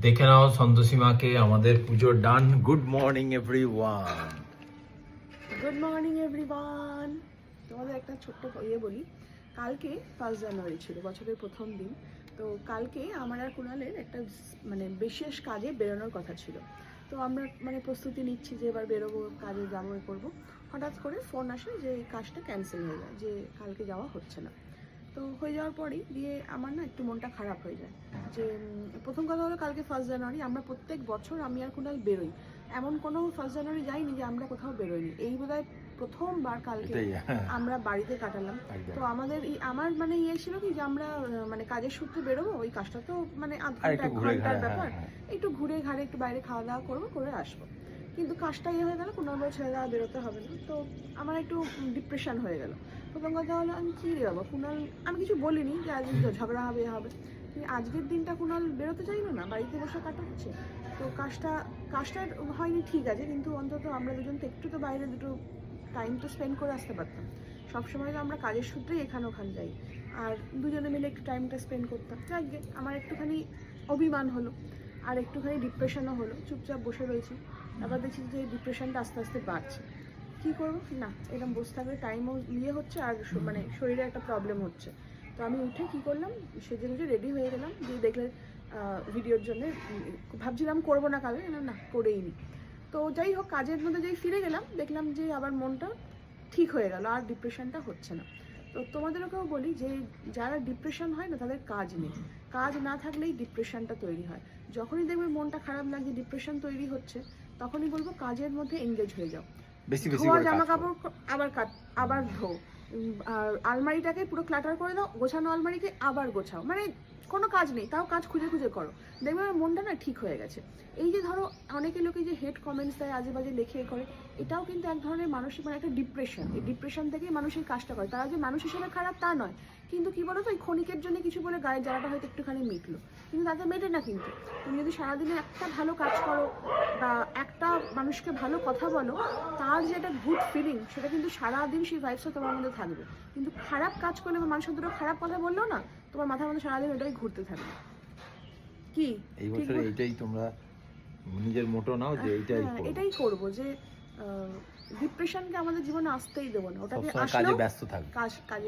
দেখে নাও সন্তোষীমাকে, আমাদের পুজো done. Good morning everyone. Good morning everyone. তোমাদের একটা ছোট্ট বলি, কালকে 1 জানুয়ারি ছিল, বছরের প্রথম দিন। তো কালকে আমার আর কুণালের একটা বিশেষ কাজে বেরোনোর কথা ছিল। তো আমরা প্রস্তুতি নিচ্ছি যে এবার বেরোবো, কাজে যাবো, করবো। হঠাৎ করে ফোন আসে যে এই কাজটা ক্যান্সেল হয়ে যায়, যে কালকে যাওয়া হচ্ছে না। তো হয়ে যাওয়ার পরেই দিয়ে আমার না একটু মনটা খারাপ হয়ে যায়। যে প্রথম কথা হলো, কালকে 1 জানুয়ারি, আমরা প্রত্যেক বছর আমি আর কুণাল বেরোই, এমন কোনো 1 জানুয়ারি যাইনি যে আমরা কোথাও বেরোইনি। এই বোধহয় প্রথমবার কালকে আমরা বাড়িতে কাটালাম। তো আমাদের আমার ইয়ে ছিল কি, যে আমরা কাজের সূত্রে বেরোবো, ওই কাজটা তো আধ ঘন্টা 1 ঘন্টার ব্যাপার, একটু ঘুরে ঘাড়ে একটু বাইরে খাওয়া দাওয়া করবো, করে আসবো। কিন্তু কাজটা ইয়ে হয়ে গেল, কোনো ছেড়ে দেওয়া, বেরোতে হবে না। তো আমার একটু ডিপ্রেশন হয়ে গেল। প্রথম কথা হলো, আমি কী রে বাবা, কুণাল, আমি কিছু বলিনি যে আজ ঝগড়া হবে হবে, আজকের দিনটা কুণাল বেরোতে চাইলো না, বাড়িতে বসে কাটাচ্ছে। তো কাজটা হয়নি, ঠিক আছে, কিন্তু অন্তত আমরা দুজন তো একটু তো বাইরে দুটো টাইম তো স্পেন্ড করে আসতে পারতাম। সবসময় তো আমরা কাজের সূত্রেই এখানে ওখানে যাই, আর দুজনে মিলে একটু টাইমটা স্পেন্ড করতাম। যাকে আমার একটুখানি অভিমান হলো, আর একটুখানি ডিপ্রেশনও হলো। চুপচাপ বসে রয়েছি, আবার দেখছি যে ডিপ্রেশনটা আস্তে আস্তে বাড়ছে। কী করবো না, এরকম বসে থাকলে টাইমও ইয়ে হচ্ছে, আর শরীরে একটা প্রবলেম হচ্ছে। তো আমি উঠে কী করলাম, সেজে গুজে রেডি হয়ে গেলাম। দিয়ে দেখলে ভিডিওর জন্য ভাবছিলাম করবো না, কালে না করেই নি। তো যাই হোক, কাজের মধ্যে যেই ফিরে গেলাম, দেখলাম যে আবার মনটা ঠিক হয়ে গেল, আর ডিপ্রেশনটা হচ্ছে না। তো তোমাদেরকেও বলি যে যারা ডিপ্রেশন হয় না, তাদের কাজ নেই। কাজ না থাকলেই ডিপ্রেশনটা তৈরি হয়। যখনই দেখবে মনটা খারাপ লাগছে, ডিপ্রেশন তৈরি হচ্ছে, তখনই বলবো কাজের মধ্যে এঙ্গেজ হয়ে যাও। ধোয়া জামা কাপড় আবার ধো, আর আলমারিটাকে পুরো ক্লাটার করে দাও, গোছানো আলমারিকে আবার গোছাও। কোনো কাজ নেই, তাও কাজ খুঁজে খুঁজে করো, দেখবে আমার মনটা না ঠিক হয়ে গেছে। এই যে ধরো, অনেকে লোকে যে হেড কমেন্টস দেয়, আজে বাজে লেখে করে, এটাও কিন্তু এক ধরনের মানসিক একটা ডিপ্রেশন। এই ডিপ্রেশন থেকেই মানুষের কাজটা করে। তারা যে মানুষ হিসেবে খারাপ তা নয়, কিন্তু কি বলো তো, এই ক্ষণিকের জন্য কিছু বলে গায়ে জ্বালাটা হয়তো একটুখানি মিটলো, কিন্তু তাতে মেটে না। কিন্তু তুমি যদি সারাদিনে একটা ভালো কাজ করো, বা একটা মানুষকে ভালো কথা বলো, তার যে একটা গুড ফিলিং, সেটা কিন্তু সারাদিন সেই ভাইবসটা তোমার মধ্যে থাকবে। কিন্তু খারাপ কাজ করলে বা মানুষের দুটো খারাপ কথা বললেও না, তোমার মাথার মধ্যে সারাদিন ওটাই ঘুরতে থাকবে। কি এই বছরে এইটাই তোমরা নিজের মোটো নাও যে এটাই করবো, যে ডিপ্রেশনকে আমাদের জীবনে আসতেই দেবো না, ওটাকে কাজে ব্যস্ত থাকবে, কাজে